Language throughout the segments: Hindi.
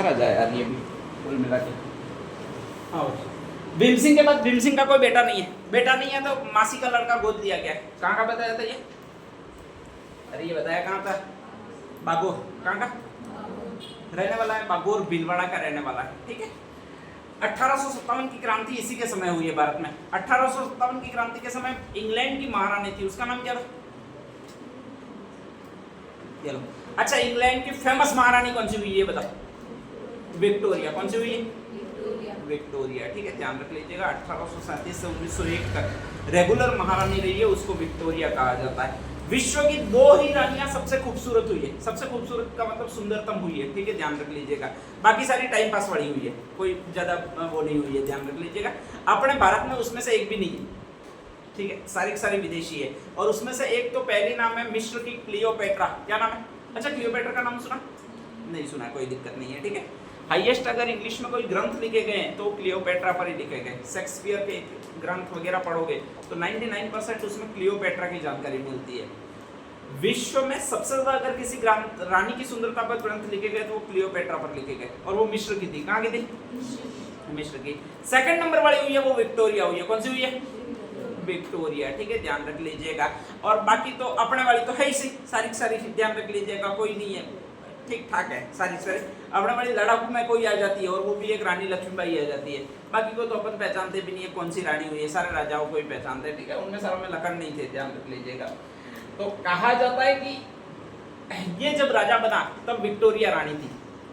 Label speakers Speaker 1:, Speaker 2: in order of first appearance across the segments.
Speaker 1: राजा है यार ये भी कुल मिला के। हाँ भीम सिंह के बाद भीम सिंह का कोई बेटा नहीं है, बेटा नहीं है तो मासी का लड़का गोद दिया गया है। कहाँ का बताया था ये? अरे ये बताया कहाँ था? बागोर। कहाँ का रहने वाला है? बागोर भीलवाड़ा का रहने वाला है। ठीक है। 1857 की क्रांति इसी के समय हुई है भारत में। 1857 की क्रांति के समय इंग्लैंड की महारानी थी, उसका नाम क्या था? चलो अच्छा, इंग्लैंड की फेमस महारानी कौन सी हुई है बताओ? विक्टोरिया। कौन सी हुई है? विक्टोरिया। ठीक है, ध्यान रख लीजिएगा। 1837 से 1901 तक रेगुलर महारानी रही है, उसको विक्टोरिया कहा जाता है। विश्व की 2 ही रानियां सबसे खूबसूरत हुई है। सबसे खूबसूरत का मतलब सुंदरतम हुई है। ठीक है, ध्यान रख लीजिएगा। बाकी सारी टाइम पास वाली हुई है, कोई ज्यादा वो नहीं हुई है, ध्यान रख लीजिएगा। अपने भारत में उसमें से एक भी नहीं है। ठीक है, सारी की सारी विदेशी है। और उसमें से एक तो पहली नाम है मिस्र की क्लियोपेट्रा। क्या नाम है? अच्छा, क्लियोपेट्रा का नाम सुना? नहीं सुना, कोई दिक्कत नहीं है। ठीक है, हाईएस्ट अगर इंग्लिश में कोई ग्रंथ लिखे गए हैं तो क्लियोपेट्रा पर ही लिखे गए। शेक्सपियर के ग्रंथ वगैरह पढ़ोगे तो 99% उसमें क्लियोपेट्रा की जानकारी मिलती है। विश्व में सबसे ज्यादा अगर किसी रानी की सुंदरता पर ग्रंथ लिखे गए तो वो क्लियोपेट्रा पर लिखे गए, और वो मिस्र की थी। कहाँ की थी? मिस्र की। सेकंड नंबर वाली हुई है वो विक्टोरिया हुई है। कौन सी हुई है? विक्टोरिया। ठीक है, ध्यान रख लीजिएगा। और बाकी तो अपने वाली तो है ही सी, सारी सारी ध्यान रख लीजिएगा, कोई नहीं है, ठीक ठाक है सारी सारी। अपने वाली लड़ाकू में कोई आ जाती है और वो भी एक रानी लक्ष्मीबाई आ जाती है। बाकी को तो अपन पहचानते भी नहीं है कौन सी रानी हुई है, सारे राजाओं को ही पहचानते हैं। ठीक है, उनमें सारों में लखन नहीं थे, ध्यान रख लीजिएगा। तो कहा जाता है कि ये जब राजा बना तब विक्टोरिया रानी थी,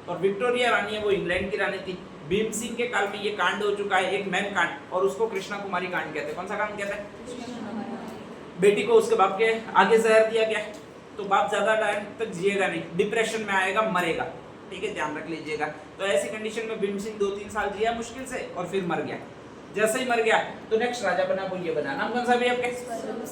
Speaker 1: और विक्टोरिया रानी है वो इंग्लैंड की रानी थी। भीम सिंह के काल में ये कांड हो चुका है, एक मैन कांड, और उसको कृष्णा कुमारी कांड कहते हैं। कौन सा कांड कहते हैं? बेटी को उसके बाप के आगे जहर दिया गया, तो बाप ज्यादा टाइम तक जिएगा नहीं, डिप्रेशन में आएगा, मरेगा। ठीक है, ध्यान रख लीजिएगा। तो ऐसी कंडीशन में भीम सिंह 2-3 साल जिया मुश्किल से, और फिर मर गया। जैसे ही मर गया तो नेक्स्ट राजा बना वो ये बना। नाम कौन सा भी आपके?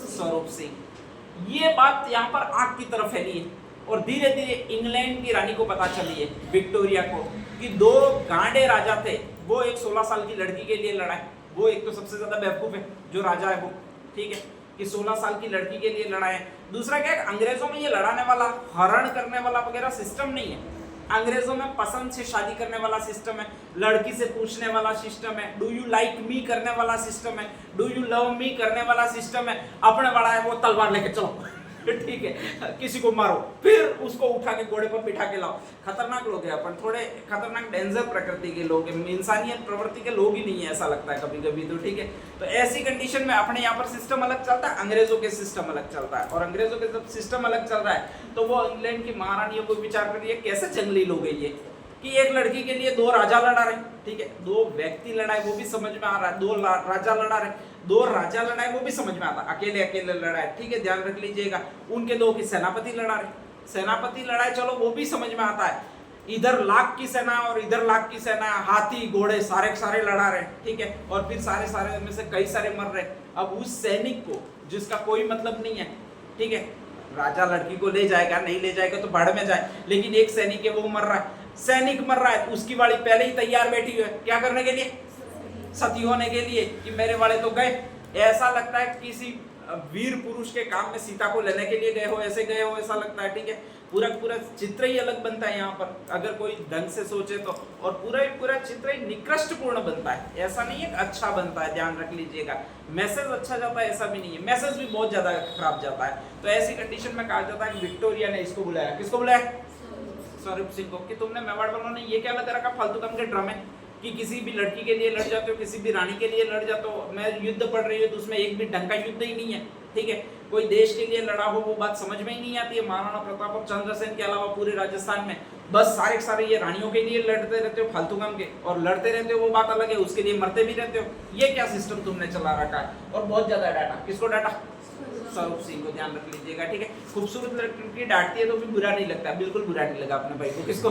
Speaker 1: स्वरूप सिंह। ये बात यहाँ पर आग की तरफ फैली है, और धीरे धीरे इंग्लैंड की रानी को पता चली है, विक्टोरिया को, कि 2 गांडे राजा थे। वो एक 16 साल की लड़की के लिए लड़ा है। वो एक तो सबसे ज्यादा बेवकूफ है जो राजा है वो। ठीक है, कि 16 साल की लड़की के लिए लड़ा है। दूसरा क्या है, अंग्रेजों में ये लड़ाने वाला, हरण करने वाला वगैरह सिस्टम नहीं है। अंग्रेजों में पसंद से शादी करने वाला सिस्टम है, लड़की से पूछने वाला सिस्टम है, डू यू लाइक मी करने वाला सिस्टम है, डू यू लव मी करने वाला सिस्टम है। अपने बड़ा है वो तलवार लेके चलो, ठीक है, किसी को मारो, फिर उसको उठा के घोड़े पर बिठा के लाओ। खतरनाक लोग हैं अपन, थोड़े खतरनाक डेंजर प्रकृति के लोग हैं, इंसानियत प्रवृत्ति के लोग ही नहीं है, ऐसा लगता है कभी कभी तो। ठीक है, तो ऐसी कंडीशन में अपने यहाँ पर सिस्टम अलग चलता है, अंग्रेजों के सिस्टम अलग चलता है। और अंग्रेजों के जब सिस्टम अलग चल रहा है तो वो इंग्लैंड की महारानियों को विचार करिए कैसे जंगली लोग हैं ये, कि एक लड़की के लिए 2 राजा लड़ा रहे। ठीक है, 2 व्यक्ति लड़ाए वो भी समझ में आ रहा है, 2 राजा लड़ा रहे, 2 राजा लड़ाए वो भी समझ में आता, अकेले अकेले लड़ाए। ठीक है, ध्यान रख लीजिएगा। उनके 2 की सेनापति लड़ा रहे, सेनापति लड़ाए, चलो वो भी समझ में आता है। इधर लाख की सेना और इधर लाख की सेना, हाथी घोड़े सारे सारे लड़ा रहे। ठीक है, और फिर सारे सारे में से कई सारे मर रहे। अब उस सैनिक को जिसका कोई मतलब नहीं है, ठीक है, राजा लड़की को ले जाएगा, नहीं ले जाएगा तो भाड़ में जाए, लेकिन एक सैनिक है वो मर रहा है, सैनिक मर रहा है, उसकी वाली पहले ही तैयार बैठी हुई है, क्या करने के लिए? सती होने के लिए, कि मेरे वाले तो गए। ऐसा लगता है किसी वीर पुरुष के काम में सीता को लेने के लिए गए हो, ऐसे गए हो, ऐसा लगता है। ठीक है, पूरा पूरा चित्र ही अलग बनता है यहाँ पर, अगर कोई ढंग से सोचे तो। और पूरा चित्र ही निकृष्ट पूर्ण बनता है, ऐसा नहीं है अच्छा बनता है, ध्यान रख लीजिएगा। मैसेज अच्छा जाता है ऐसा भी नहीं है, मैसेज भी बहुत ज्यादा खराब जाता है। तो ऐसी कंडीशन में कहा जाता है कि विक्टोरिया ने इसको बुलाया। किसको बुलाया? स्वरूप सिंह को, कि तुमने मेवाड़ वालों ने ये क्या लगा रखा फालतू काम के ड्रामे, कि किसी भी लड़की के लिए लड़ जाते हो, किसी भी रानी के लिए लड़ जाते हो। मैं युद्ध पढ़ रही हूँ तो उसमें एक भी ढंग का युद्ध ही नहीं है। ठीक है, कोई देश के लिए लड़ा हो वो बात समझ में ही नहीं आती है। महाराणा प्रताप और चंद्रसेन के अलावा पूरे राजस्थान में बस सारे सारे ये रानियों के लिए लड़ते रहते हो फालतू काम के, और लड़ते रहते हो वो बात अलग है, उसके लिए मरते भी रहते हो। ये क्या सिस्टम तुमने चला रखा है? और बहुत ज्यादा डाटा, किसको डाटा? स्वरूप सिंह को, ध्यान रख लीजिएगा। ठीक है, खूबसूरत लड़की डांटती है तो भी बुरा नहीं लगता, बिल्कुल बुरा नहीं लगा अपने भाई को। किसको?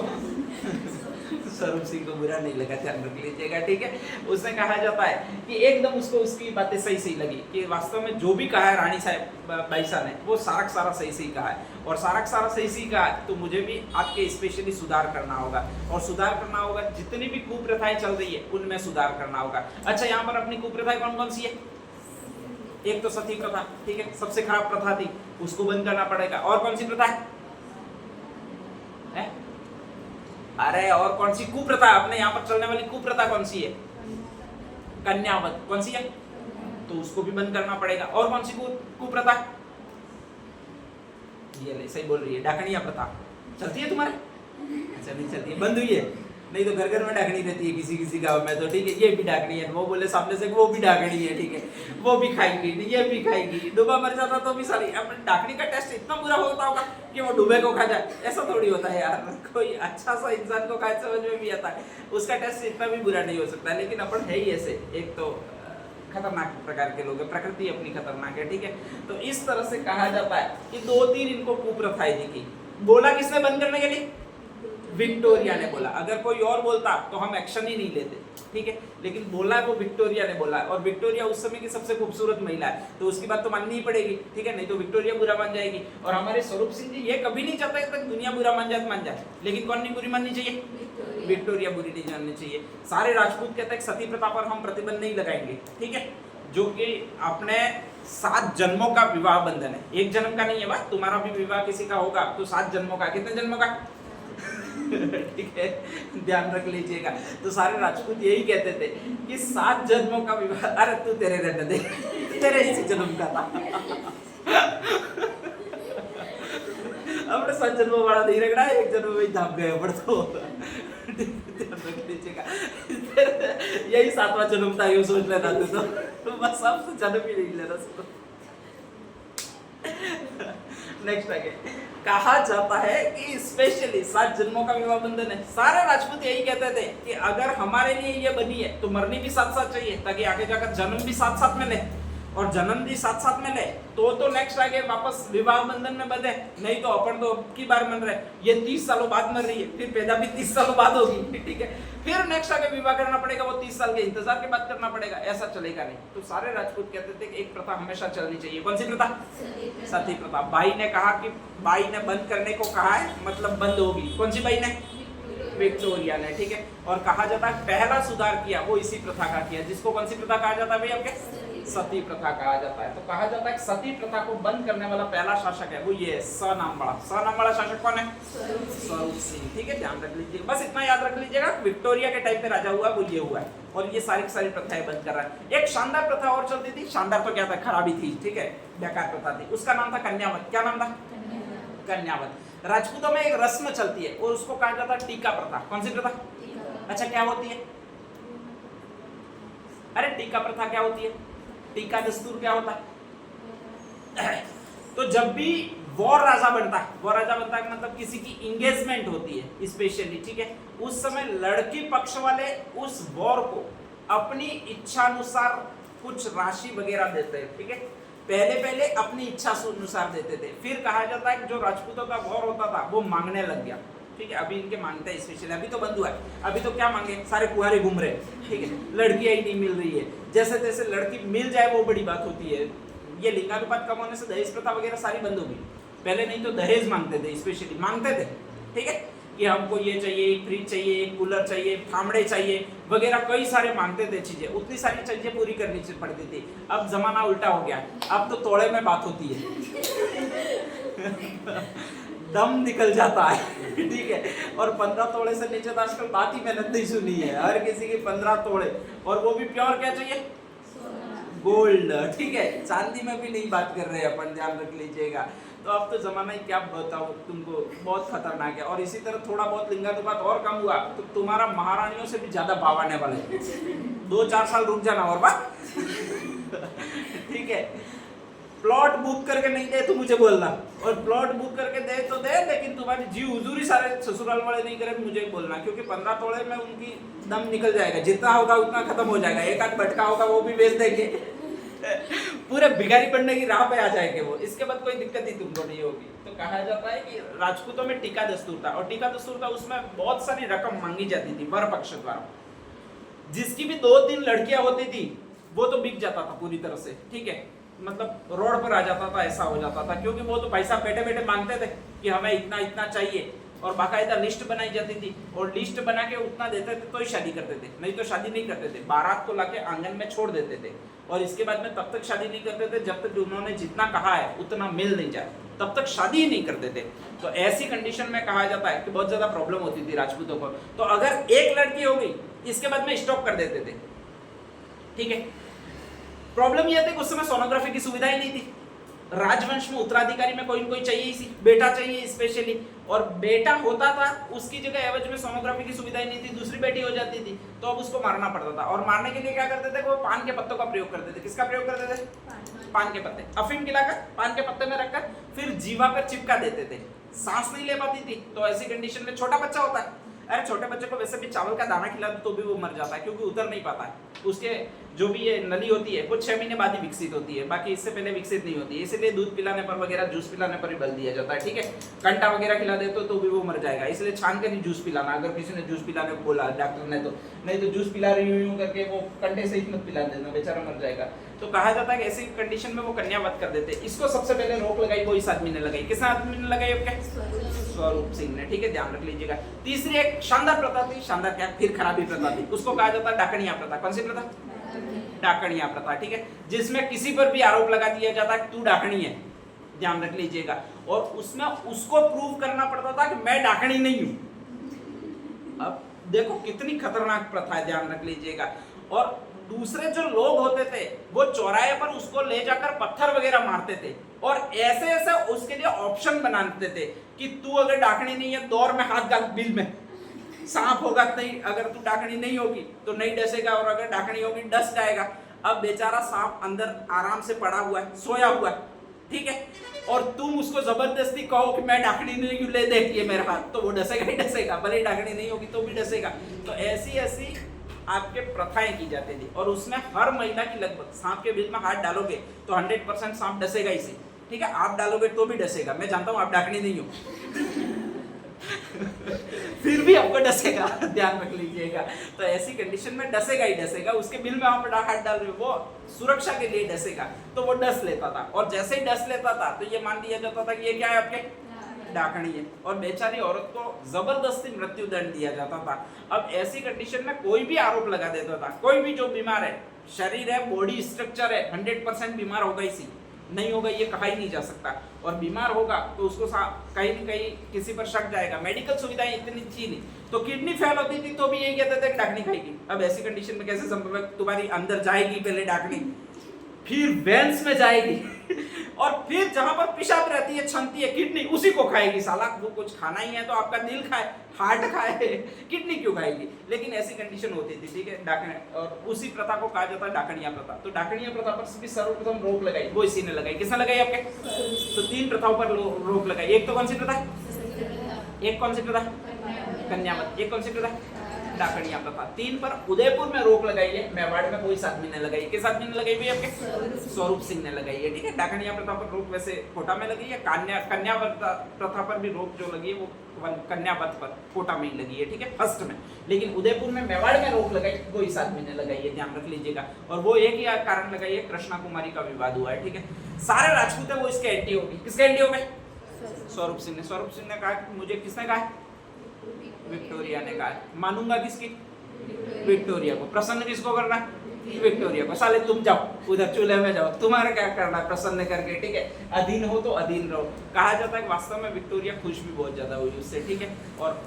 Speaker 1: स्वरूप सिंह को बुरा नहीं लगा, ध्यान रख लीजिएगा। ठीक है, उसने कहा जाता है कि एकदम उसको उसकी बातें सही सही लगी, कि वास्तव में जो भी कहा है रानी साहब बाईसा ने वो सारा सारा सही सही कहा है, और सारा सारा सही सही कहा है, तो मुझे भी आपके स्पेशली सुधार करना होगा, और सुधार करना होगा जितनी भी कुप्रथाएं चल रही है उनमें सुधार करना होगा। अच्छा, यहाँ पर अपनी कुप्रथाएं कौन कौन सी है? एक तो सती प्रथा, ठीक है, सबसे खराब प्रथा थी, उसको बंद करना पड़ेगा। और कौन सी प्रथा है? अरे और कौन सी कुप्रथा, अपने यहाँ पर चलने वाली कुप्रथा कौन सी है? कन्यावत। कौन सी है? तो उसको भी बंद करना पड़ेगा। और कौन सी कुप्रथा? ये ले, सही बोल रही है, डाकनिया प्रथा चलती है तुम्हारे? अच्छा नहीं चलती है, बंद हुई है। नहीं तो घर घर में डाकनी रहती है किसी किसी गांव में, तो ठीक है, ये भी डाकनी है। वो बोले सामने से वो भी डाकनी है, ठीक है, वो भी खाएगी, ये भी खाएगी, डूबा मर जाता तो भी सारी। अब डाकनी का टेस्ट इतना बुरा होता होगा कि वो डूबे को खा जाए, ऐसा थोड़ी होता है यार। कोई अच्छा सा इंसान को खाए समझ में भी आता है, उसका टेस्ट इतना भी बुरा नहीं हो सकता। लेकिन अपन है ही ऐसे, एक तो खतरनाक प्रकार के लोग हैं, प्रकृति अपनी खतरनाक है, ठीक है। तो इस तरह से कहा जाता है कि 2-3 इनको कुप्रथाएं दिखी। बोला किसने बंद करने के लिए? विक्टोरिया ने बोला। अगर कोई और बोलता तो हम एक्शन ही नहीं लेते, ठीक है, लेकिन बोला है वो विक्टोरिया ने बोला है। और विक्टोरिया उस समय की सबसे खूबसूरत महिला है, तो उसकी बात तो माननी ही पड़ेगी, ठीक है, नहीं तो विक्टोरिया बुरा मान जाएगी। और हमारे स्वरूप सिंह जी ये कभी नहीं चाहते तक दुनिया बुरा मान जाए, लेकिन कौन नहीं बुरी माननी चाहिए? विक्टोरिया बुरी नहीं जाननी चाहिए। सारे राजपूत कहते हैं सती प्रथा पर हम प्रतिबंध नहीं लगाएंगे, ठीक है, जो कि अपने 7 जन्मों का विवाह बंधन है। एक जन्म का नहीं है बात, तुम्हारा भी विवाह किसी का होगा तो 7 जन्मों का। कितने जन्मों का? ठीक है, ध्यान रख लीजिएगा। तो सारे राजपूत यही कहते थे कि 7 जन्मों का विवाह। अरे तू तेरे रहने दे, तेरे इसी जन्म का था। अपने 7 जन्मों वाला नहीं रगड़ा, एक जन्म में धाप गए पर तो ध्यान रख लीजिएगा। यही 7वां जन्म था, ये सोच लेना तो बस अब जन्म ही नहीं लेना। नेक्स्ट आगे कहा जाता है कि स्पेशली 7 जन्मों का विवाह बंधन है। सारे राजपूत यही कहते थे कि अगर हमारे लिए ये बनी है तो मरनी भी साथ साथ चाहिए, ताकि आगे जाकर जन्म भी साथ साथ में ले, और जन्म भी साथ साथ में ले तो नेक्स्ट आगे वापस विवाह बंधन में बंधे। नहीं तो अपन तो की बार मर रहे, ये 30 सालों बाद मर रही है, फिर पैदा भी 30 सालों बाद होगी, ठीक है, फिर नेक्स्ट आगे विवाह करना पड़ेगा, वो 30 साल के इंतजार के बाद करना पड़ेगा, ऐसा चलेगा नहीं। तो सारे राजपूत कहते थे कि एक प्रथा हमेशा चलनी चाहिए। कौन सी प्रथा? सती प्रथा। बाई ने कहा कि बाई ने बंद करने को कहा है, मतलब बंद होगी। कौन सी बाई ने? विक्टोरिया ने, ठीक है। और कहा जाता है पहला सुधार किया वो इसी प्रथा का किया, जिसको कौन सी प्रथा कहा जाता है भैया? आपके सती प्रथा कहा जाता है। तो कहा जाता है सती प्रथा को बंद करने वाला पहला शासक है वो ये नाम वाला शासक कौन है? स्वरूप सिंह, ठीक है, ध्यान रख लीजिए। बस इतना याद रख लीजिएगा, विक्टोरिया के टाइम पे राजा हुआ वो ये हुआ है, और ये सारी की सारी प्रथाएं बंद कर रहा है। एक शानदार प्रथा और चलती थी, शानदार तो क्या था, खराबी थी, ठीक है, बेकार प्रथा थी, उसका नाम था कन्यावत। क्या नाम था? कन्यावत। राजपूतों में एक रस्म चलती है और उसको कहा जाता है टीका प्रथा। कौन सी प्रथा? अच्छा क्या होती है? अरे टीका प्रथा क्या होती है? टीका दस्तूर क्या होता है? तो जब भी वॉर राजा बनता है मतलब किसी की इंगेजमेंट होती है स्पेशली, ठीक है, उस समय लड़की पक्ष वाले उस वॉर को अपनी इच्छा अनुसार कुछ राशि वगैरह देते हैं, ठीक है, पहले अपनी इच्छा अनुसार देते थे। फिर कहा जाता है कि जो राजपूतों का वॉर होता था वो मांगने लग गया, ठीक है, अभी इनके मांगते हैं स्पेशली, अभी तो बंद हुआ है, अभी तो क्या मांगे, सारे कुंवारे घूम रहे, ठीक है, लड़कियां ही नहीं मिल रही है, जैसे तैसे लड़की मिल जाए वो बड़ी बात होती है। ये लिंगानुपात कम होने से दहेज प्रथा वगैरह सारी बंद होगी। पहले नहीं तो दहेज मांगते थे, स्पेशली मांगते थे, ठीक है, कि हमको ये चाहिए, एक फ्रिज चाहिए, एक कूलर चाहिए, फामड़े चाहिए वगैरह, कई सारे मांगते थे चीजें, उतनी सारी चीजें पूरी करनी पड़ती थी। अब जमाना उल्टा हो गया, अब तो तोड़े में बात होती है। दम निकल जाता है, ठीक है, और 15 तोड़े से नीचे तो आजकल बात ही मैंने नहीं सुनी है, हर किसी की 15 तोड़े, और वो भी प्योर क्या चाहिए? गोल्ड, ठीक है, चांदी में भी नहीं बात कर रहे अपन, ध्यान रख लीजिएगा। तो अब तो जमाना ही क्या बताऊं तुमको, बहुत खतरनाक है। और इसी तरह थोड़ा बहुत लिंगानुपात और कम हुआ तो तुम्हारा महारानियों से भी ज्यादा भाव आने वाले, 2-4 साल रुक जाना और बात, ठीक है। प्लॉट बुक करके नहीं दे तो मुझे बोलना, और प्लॉट बुक करके दे तो दे, लेकिन तुम्हारी जी हुजूरी सारे ससुराल वाले नहीं करे तो मुझे बोलना, क्योंकि 15 तोड़े में उनकी दम निकल जाएगा, जितना होगा उतना खत्म हो जाएगा, एक आध भटका होगा वो भी बेच देंगे, पूरे भिखारी बनने की राह पे आ जाएंगे वो, इसके बाद कोई दिक्कत ही तुमको नहीं होगी। तो कहा जाता है कि राजपूतों में टीका दस्तूर था, और टीका दस्तूर था उसमें बहुत सारी रकम मांगी जाती थी वर पक्ष द्वारा। जिसकी भी 2-3 लड़कियां होती थी वो तो बिक जाता था पूरी तरह से, ठीक है, मतलब रोड पर आ जाता था, ऐसा हो जाता था, क्योंकि वो तो पैसा बैठे बैठे मांगते थे कि हमें इतना इतना चाहिए, और बाकायदा लिस्ट बनाई जाती थी, और लिस्ट बना के उतना देते थे तो ही शादी करते थे, नहीं तो शादी नहीं करते थे। बारात को लाके आंगन में छोड़ देते थे, और इसके बाद में तब तक शादी नहीं करते थे जब तक उन्होंने जितना कहा है उतना मिल नहीं जाए, तब तक शादी ही नहीं करते थे। तो ऐसी कंडीशन में कहा जाता है कि बहुत ज्यादा प्रॉब्लम होती थी राजपूतों को। तो अगर एक लड़की हो गई, इसके बाद में स्टॉप कर देते थे, ठीक है। प्रॉब्लम यह थी कि उस समय सोनोग्राफी की सुविधा ही नहीं थी। राजवंश में उत्तराधिकारी में कोई न कोई चाहिए ही, बेटा चाहिए स्पेशली, और बेटा होता था उसकी जगह एवज में सोनोग्राफी की सुविधा ही नहीं थी, दूसरी बेटी हो जाती थी तो अब उसको मारना पड़ता था। और मारने के लिए क्या करते थे, वो पान के पत्तों का प्रयोग करते थे। किसका प्रयोग करते थे? पान के पत्ते। अफीम खिलाकर पान के पत्ते में रखकर फिर जीवा पर चिपका देते थे। सांस नहीं ले पाती थी, तो ऐसी कंडीशन में छोटा बच्चा होता है, अरे छोटे बच्चे को वैसे भी चावल का दाना खिला दो तो भी वो मर जाता है, क्योंकि उतर नहीं पाता है। उसके जो भी ये नली होती है वो 6 महीने बाद ही विकसित होती है, बाकी इससे पहले विकसित नहीं होती है। इसलिए दूध पिलाने पर वगैरह, जूस पिलाने पर ही बल दिया जाता है, ठीक है। कंटा वगैरह खिला दे तो भी वो मर जाएगा, इसलिए छान कर ही जूस पिलाना। अगर किसी ने जूस पिलाने को बोला डॉक्टर ने, तो नहीं तो जूस पिला रही हूँ करके वो कंटे से ही मत पिला देना, बेचारा मर जाएगा। तो कहा जाता है कि ऐसी कंडीशन में वो कन्यावत कर देते। इसको सबसे पहले रोक लगाई वो इस आदमी ने लगाई। किस आदमी ने लगाई? स्वरूप सिंह ने, ठीक है, ध्यान रख लीजिएगा। तीसरी एक शानदार प्रथा थी, शानदार क्या, फिर खराबी प्रथा थी, उसको कहा जाता है डाकणिया प्रथा। कौन सी प्रथा? डाकणिया प्रथा, ठीक है, जिसमें किसी पर भी आरोप लगा दिया जाता है तू डाकणी है, ध्यान रख लीजिएगा। और उसमें उसको प्रूव करना पड़ता था कि मैं डाकणी नहीं हूं। अब देखो कितनी खतरनाक प्रथा है, ध्यान रख लीजिएगा। और दूसरे जो लोग होते थे वो चौराहे पर उसको ले जाकर पत्थर वगैरह मारते थे, और ऐसे ऐसे उसके लिए ऑप्शन बनाते थे कि तू अगर डाकणी नहीं है दौड़ में हाथ डाल बिल में, सांप होगा नहीं, अगर तू डाकणी नहीं होगी तो नहीं डसेगा, और अगर डाकणी होगी डस जाएगा। अब बेचारा सांप अंदर आराम से पड़ा हुआ है, सोया हुआ है, ठीक है, और तुम उसको जबरदस्ती कहो कि मैं डाकणी नहीं हूं, ले देखिए मेरे हाथ, तो वो डसेगा ही डसेगा, भले ही डाकणी नहीं होगी तो भी डसेगा। तो ऐसी ऐसी आपके प्रथाएं की जाती थी, और उसमें हर महिला की लगभग, सांप के बिल में हाथ डालोगे तो 100% सांप डसेगा इसे, ठीक है, आप डालोगे तो भी डसेगा। मैं जानता हूं आप डाकणी नहीं हो फिर भी आपको डसेगा, ध्यान रख लीजिएगा। तो ऐसी कंडीशन में डसेगा ही डसेगा, उसके बिल में आप हाथ डाल रहे हो, वो सुरक्षा के लिए डसेगा, तो वो डस लेता था। और जैसे ही डस लेता था तो ये मान लिया जाता था कि ये क्या है, आपके डाकणी है, और बेचारी औरत को जबरदस्ती मृत्यु दंड दिया जाता था। अब ऐसी कंडीशन में कोई भी आरोप लगा देता था, कोई भी जो बीमार है, शरीर है, बॉडी स्ट्रक्चर है, 100% बीमार होगा, इसी नहीं होगा ये कहा ही नहीं जा सकता, और बीमार होगा तो उसको कहीं न कहीं किसी पर शक जाएगा। मेडिकल सुविधाएं इतनी थी नहीं, तो किडनी फेल होती थी तो भी यही कहते थे डाकनी खाएगी। अब ऐसी कंडीशन में कैसे संभव है, तुम्हारी अंदर जाएगी पहले डाकनी, फिर वेंस में जाएगी और फिर जहां पर पेशाब रहती है, छनती है, किडनी उसी को खाएगी। साला वो कुछ खाना ही है तो आपका दिल खाए, हार्ट खाए, किडनी क्यों खाएगी। लेकिन ऐसी कंडीशन होती थी, ठीक है, डाकनी, और उसी प्रथा को कहा जाता है डाकणिया प्रथा। तो डाकणिया प्रथा पर भी सर्वप्रथम रोक लगाई वो इसी ने लगाई। किसने लगाई आपके? तो 3 प्रथाओं पर रोक लगाई। एक तो कौन सी प्रथा? एक कौन सी प्रथा? कन्यावत। एक कौन सी प्रथा? डाकणिया प्रथा। 3 पर उदयपुर में रोक लगाई है, मेवाड़ में कोई आदमी ने लगाई। किस आदमी ने लगाई? आपके स्वरूप सिंह ने लगाई है, ठीक है। डाकणिया प्रथा पर रोक वैसे कोटा में लगी है, कन्यावत प्रथा पर भी रोक जो लगी है वो कन्यावत पर कोटा में ही लगी है, ठीक है, फर्स्ट में। लेकिन उदयपुर में मेवाड़ में रोक लगाई वो इस आदमी ने लगाई है, ध्यान रख लीजिएगा। और वो एक ही कारण लगाई है, कृष्णा कुमारी का विवाद हुआ है, ठीक है। सारे राजपूत है वो इसके एंटी हो गए। किसके एंटी हो गए? स्वरूप सिंह ने। स्वरूप सिंह ने कहा, मुझे किसने कहा? विक्टोरिया ने कहा। मानूंगा किसकी? विक्टोरिया को। प्रसन्न किसको करना है? विक्टोरिया को। साले तुम जाओ उधर चूल्हे में जाओ, तुम्हारा क्या करना है प्रसन्न करके, ठीक है। अधीन हो तो अधीन रहो। कहा जाता है वास्तव में विक्टोरिया खुश भी बहुत ज्यादा हुई उससे, ठीक है, और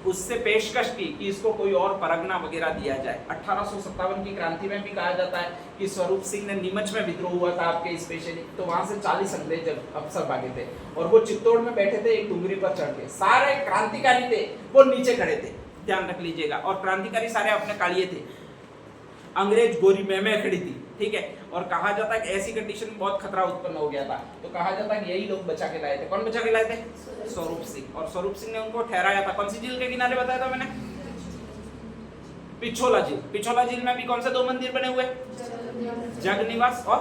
Speaker 1: उससे पेशकश की कि इसको कोई और परगना वगैरह दिया जाए। 1857 की क्रांति में भी कहा जाता है कि स्वरूप सिंह ने नीमच में विद्रोह हुआ था आपके स्पेशली, तो वहां से 40 अंग्रेज अफसर भागे थे और वो चित्तौड़ में बैठे थे एक डुंगरी पर चढ़ के। सारे क्रांतिकारी थे वो नीचे खड़े थे, ध्यान रख लीजिएगा। और क्रांतिकारी सारे अपने कालिए थे, अंग्रेज गोरी में खड़ी थी, ठीक है। और कहा जाता है कि ऐसी कंडीशन में बहुत खतरा उत्पन्न हो गया था, तो कहा जाता है कि यही लोग बचा के लाए थे। कौन बचा के लाए थे? स्वरूप सिंह। और स्वरूप सिंह ने उनको ठहराया था कौन सी झील के किनारे, बताया था मैंने? पिछोला झील। पिछोला झील में भी कौन से 2 मंदिर बने हुए? जगनिवास और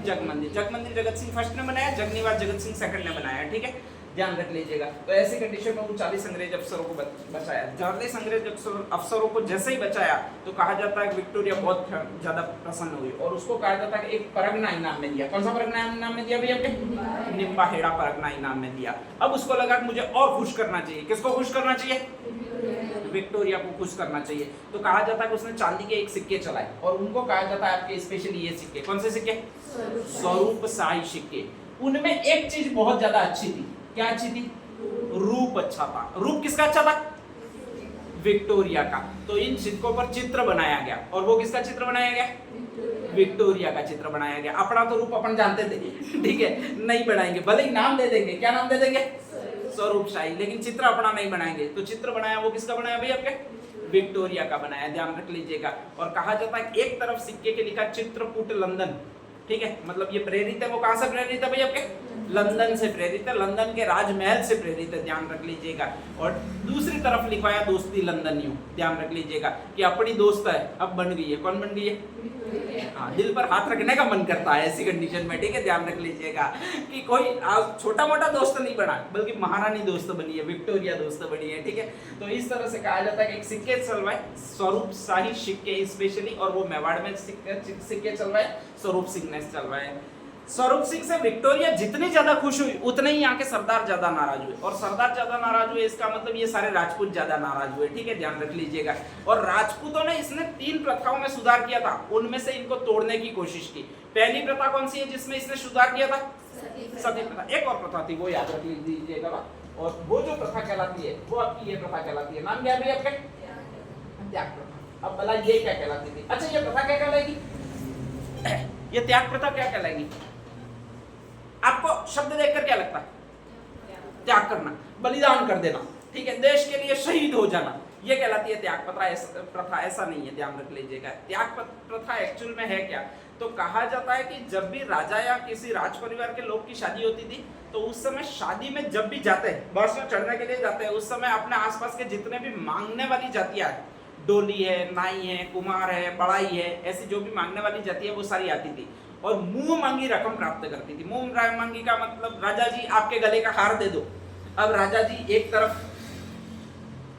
Speaker 1: जग मंदिर। जग मंदिर जगत सिंह फर्स्ट ने बनाया, जगनिवास जगत सिंह सेकंड ने बनाया, ठीक है। ध्यान रख लीजिएगा। तो ऐसी कंडीशन में वो 40 अंग्रेज अफसरों को बचाया। 40 अंग्रेज अफसरों को जैसे ही बचाया तो कहा जाता है कि विक्टोरिया बहुत ज्यादा प्रसन्न हुई और उसको कहा जाता है कि एक परगना इनाम में दिया। कौन सा परगना इनाम में दिया भैया? आपके निम्बाहेड़ा परगना इनाम में दिया। अब उसको लगा कि मुझे और खुश करना चाहिए। किसको खुश करना चाहिए? विक्टोरिया को खुश करना चाहिए। तो कहा जाता है कि उसने चांदी के एक सिक्के चलाए और उनको कहा जाता है आपके स्पेशली ये सिक्के, कौन से सिक्के? स्वरूपशाही सिक्के। उनमें एक चीज बहुत ज्यादा अच्छी थी। क्या अच्छी थी? रूप अच्छा था। रूप किसका अच्छा था? विक्टोरिया का। तो इन सिक्कों पर चित्र बनाया गया और वो किसका चित्र बनाया गया? विक्टोरिया का चित्र बनाया गया। अपना तो रूप अपन जानते थे, ठीक है, नहीं बनाएंगे, भले ही नाम दे देंगे। क्या नाम दे देंगे? स्वरूपशाही, लेकिन चित्र अपना नहीं बनाएंगे। तो चित्र बनाया वो किसका बनाया भाई? आपके विक्टोरिया का बनाया, ध्यान रख लीजिएगा। और कहा जाता है एक तरफ सिक्के के लिखा चित्रकूट लंदन, ठीक है, मतलब ये प्रेरित है। वो कहां से प्रेरित है भाई? आपके लंदन से प्रेरित है, लंदन के राजमहल से प्रेरित है, ध्यान रख लीजिएगा। और दूसरी तरफ लिखवाया दोस्ती लंदन यूं, ध्यान रख लीजिएगा कि अपनी दोस्त है अब बन गई है। कौन बन गई है? हाँ, दिल पर हाथ रखने का मन करता है ऐसी कंडीशन में, ठीक है, ध्यान रख लीजिएगा कि कोई छोटा मोटा दोस्त नहीं बना, बल्कि महारानी दोस्त बनी है, विक्टोरिया दोस्त बनी है, ठीक है। तो इस तरह से कहा जाता है कि एक सिक्के चलवाए स्वरूपशाही सिक्के स्पेशली, और वो मेवाड़ में सिक्के चलवाए स्वरूप सिंह ने चलवाए। स्वरूप सिंह से विक्टोरिया जितनी ज्यादा खुश हुई उतने ही यहाँ के सरदार ज्यादा नाराज हुए, और सरदार ज्यादा नाराज हुए इसका मतलब ये सारे राजपूत ज्यादा नाराज हुए, ठीक है, ध्यान रख लीजिएगा। और राजपूतों ने इसने 3 प्रथाओं में सुधार किया था, उनमें से इनको तोड़ने की कोशिश की। पहली प्रथा कौन सी है जिसमें इसने सुधार किया था? सती प्रथा। एक और प्रथा थी, वो याद रख लीजिएगा, और वो जो प्रथा कहलाती है वो आपकी ये प्रथा कहलाती है। नाम क्या है आपका? त्याग प्रथा। अब भला ये क्या कहलाती थी? अच्छा, ये प्रथा क्या कहलाएगी? ये त्याग प्रथा क्या कहलाएगी? आपको शब्द देखकर क्या लगता है? त्याग करना, बलिदान कर देना, ठीक है, देश के लिए शहीद हो जाना, ये कहलाती है त्याग प्रथा। ऐसा नहीं है, ध्यान रख लीजिएगा। त्याग प्रथा एक्चुअल में है क्या? तो कहा जाता है कि जब भी राजा या किसी राज परिवार के लोग की शादी होती थी तो उस समय शादी में जब भी जाते हैं, बस में चढ़ने के लिए जाते हैं, उस समय अपने आसपास के जितने भी मांगने वाली जातियां हैं, डोली है, नाई है, कुमार है, बड़ाई है, ऐसी जो भी मांगने वाली जाति है वो सारी आती थी और मुंह मांगी रकम प्राप्त करती थी। मुंह मांगी का मतलब राजा जी आपके गले का हार दे दो। अब राजा जी एक तरफ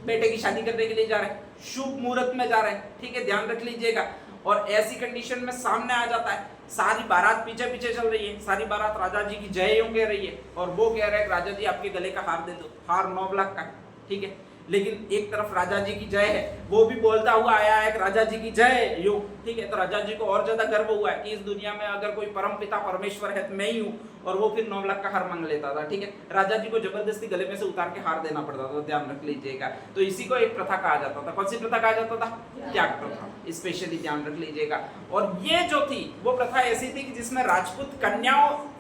Speaker 1: बेटे की शादी करने के लिए जा रहे हैं, शुभ मुहूर्त में जा रहे हैं, ठीक है, ध्यान रख लीजिएगा। और ऐसी कंडीशन में सामने आ जाता है, सारी बारात पीछे पीछे चल रही है, सारी बारात राजा जी की जय यूं कह रही है और वो कह रहे हैं राजा जी आपके गले का हार दे दो, हार 9 लाख का, ठीक है। लेकिन एक तरफ राजा जी की जय है, वो भी बोलता हुआ आया है राजा जी की जय यूं, ठीक है। तो राजा जी को और ज्यादा गर्व हुआ है कि इस दुनिया में अगर कोई परम पिता परमेश्वर है तो मैं ही हूँ, और वो फिर 9 लाख का हार मांग लेता था, ठीक है। राजा जी को जबरदस्ती गले में से उतार के हार देना पड़ता था, ध्यान रख लीजिएगा। तो इसी को एक प्रथा कहा जाता था। कौन सी प्रथा कहा जाता था? त्याग प्रथा, स्पेशली ध्यान रख लीजिएगा। और ये जो थी वो प्रथा ऐसी थी कि जिसमें राजपूत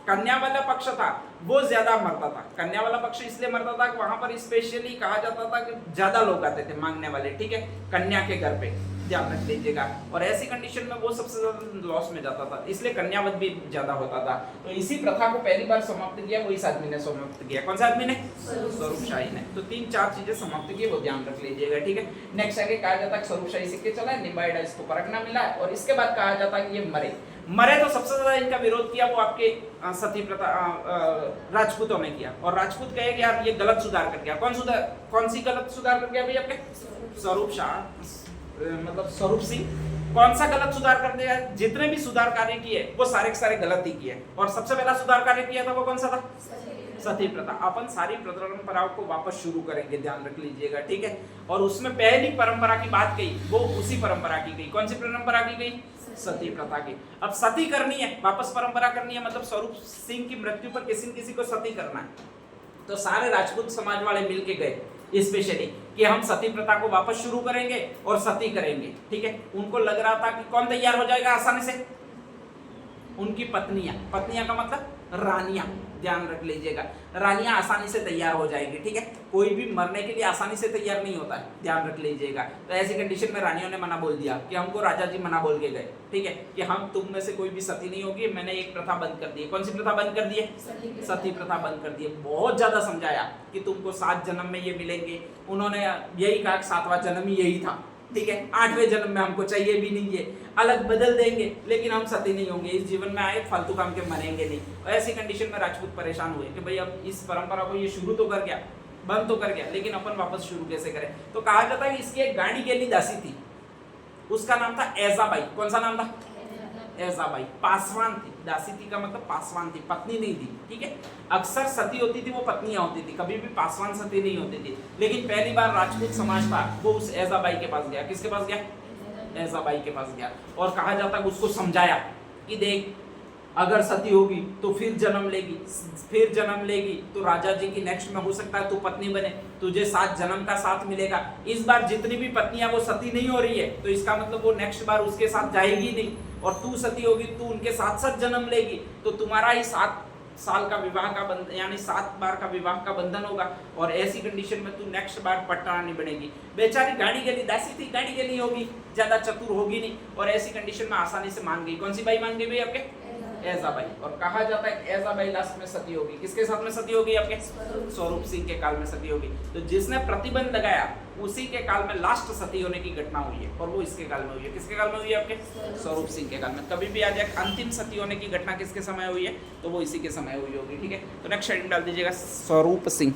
Speaker 1: कन्या वाला पक्ष था वो ज्यादा मरता था। कन्या वाला पक्ष इसलिए मरता था कि वहां पर स्पेशली कहा जाता था कि ज्यादा लोग आते थे मांगने वाले, ठीक है, कन्या के घर पे, ध्यान रख लीजिएगा। और ऐसी कंडीशन में वो सबसे ज्यादा लॉस में जाता था, इसलिए कन्यावध भी ज्यादा होता था। तो इसी प्रथा को पहली बार समाप्त किया वो इस आदमी ने समाप्त किया। कौन सा आदमी ने? स्वरूपशाही ने। तो 3-4 चीजें समाप्त की, वो ध्यान रख लीजिएगा, ठीक है। नेक्स्ट आगे कहा जाता है स्वरूपशाही सिक्के चला है, निम्बाहेड़ा इसको परखना मिला है, और इसके बाद कहा जाता है कि ये मरे तो सबसे ज्यादा इनका विरोध किया वो आपके सती प्रथा राजपूतों ने किया। और राजपूत कहे कि यार ये गलत सुधार कर गया। कौन सी गलत सुधार कर गया भाई? आपके स्वरूप सिंह कौन सा गलत सुधार कर दिया? जितने भी सुधार कार्य किए वो सारे के सारे गलत ही किए। और सबसे पहला सुधार कार्य किया था वो कौन सा था? सती प्रथा। अपन सारी परंपराओं को वापस शुरू करेंगे, ध्यान रख लीजिएगा, ठीक है। और उसमें पहली परंपरा की बात कही वो उसी परंपरा की गई। कौन सी परंपरा की गई? सती प्रथा की। अब सती करनी है, वापस परंपरा करनी है, मतलब स्वरूप सिंह की मृत्यु पर किसी न किसी को सती करना है। तो सारे राजपूत समाज वाले मिलके गए स्पेशली कि हम सती प्रथा को वापस शुरू करेंगे और सती करेंगे, ठीक है। उनको लग रहा था कि कौन तैयार हो जाएगा आसानी से? उनकी पत्नियां का मतलब रानियां, ध्यान रख लीजिएगा, रानियां आसानी से तैयार हो जाएंगी, ठीक है। कोई भी मरने के लिए आसानी से तैयार नहीं होता है, ध्यान रख लीजिएगा। तो ऐसी कंडीशन में रानियों ने मना बोल दिया कि हमको राजा जी मना बोल के गए, ठीक है, कि हम तुम में से कोई भी सती नहीं होगी। मैंने एक प्रथा बंद कर दी है। कौन सी प्रथा बंद कर दी है? सती प्रथा बंद कर दी है। बहुत ज्यादा समझाया कि तुमको 7 जन्म में ये मिलेंगे। उन्होंने यही कहा कि 7वां जन्म ही यही था, ठीक है, 8वें जन्म में हमको चाहिए भी नहीं है, अलग बदल देंगे, लेकिन हम सती नहीं होंगे, इस जीवन में आए फालतू काम के मरेंगे नहीं। और ऐसी कंडीशन में राजपूत परेशान हुए कि भाई अब इस परंपरा को ये शुरू तो कर गया, बंद तो कर गया, लेकिन अपन वापस शुरू कैसे करें। तो कहा जाता है कि इसकी एक गाड़ी गेली दासी थी, उसका नाम था ऐजाबाई। कौन सा नाम था? ऐजाबाई। पासवान थी, दासी थी का मतलब पासवान थी, पत्नी नहीं थी, ठीक है। अक्सर सती होती थी वो पत्नियां होती थी, कभी भी पासवान सती नहीं होती थी। लेकिन पहली बार राजपूत समाज था वो उस ऐजाबाई के पास गया। किसके पास गया? ऐजाबाई के पास गया, और कहा जाता है उसको समझाया कि देख, अगर सती होगी तो फिर जन्म लेगी, फिर जन्म लेगी तो राजा जी की नेक्स्ट में हो सकता है तू पत्नी बने, तुझे 7 जन्म का साथ मिलेगा। इस बार जितनी भी पत्नियां वो सती नहीं हो रही है, तो इसका मतलब वो नेक्स्ट बार उसके साथ जाएगी नहीं, और तू सती होगी, तू उनके साथ साथ जन्म लेगी, तो तुम्हारा ही 7 साल का विवाह का बंधन, यानी 7 बार का विवाह का बंधन होगा, और ऐसी कंडीशन में तू नेक्स्ट बार पटरानी बनेगी। बेचारी गाड़ी गली दासी थी, गाड़ी गली होगी, ज्यादा चतुर होगी नहीं, और ऐसी कंडीशन में आसानी से मान गई। कौन सी बाई मान गई भाई? आपके ऐजाबाई। और कहा जाता है ऐजाबाई लास्ट में सती होगी। किसके साथ में सती होगी? आपके स्वरूप सिंह के काल में सती होगी। तो जिसने प्रतिबंध लगाया उसी के काल में लास्ट सती होने की घटना हुई है, और वो इसके काल में हुई है। किसके काल में हुई है? आपके स्वरूप सिंह के काल में। कभी भी आ जाए अंतिम सती होने की घटना किसके समय हुई है, तो वो इसी के समय हुई होगी, ठीक है। तो नेक्स्ट हेडिंग डाल दीजिएगा स्वरूप सिंह।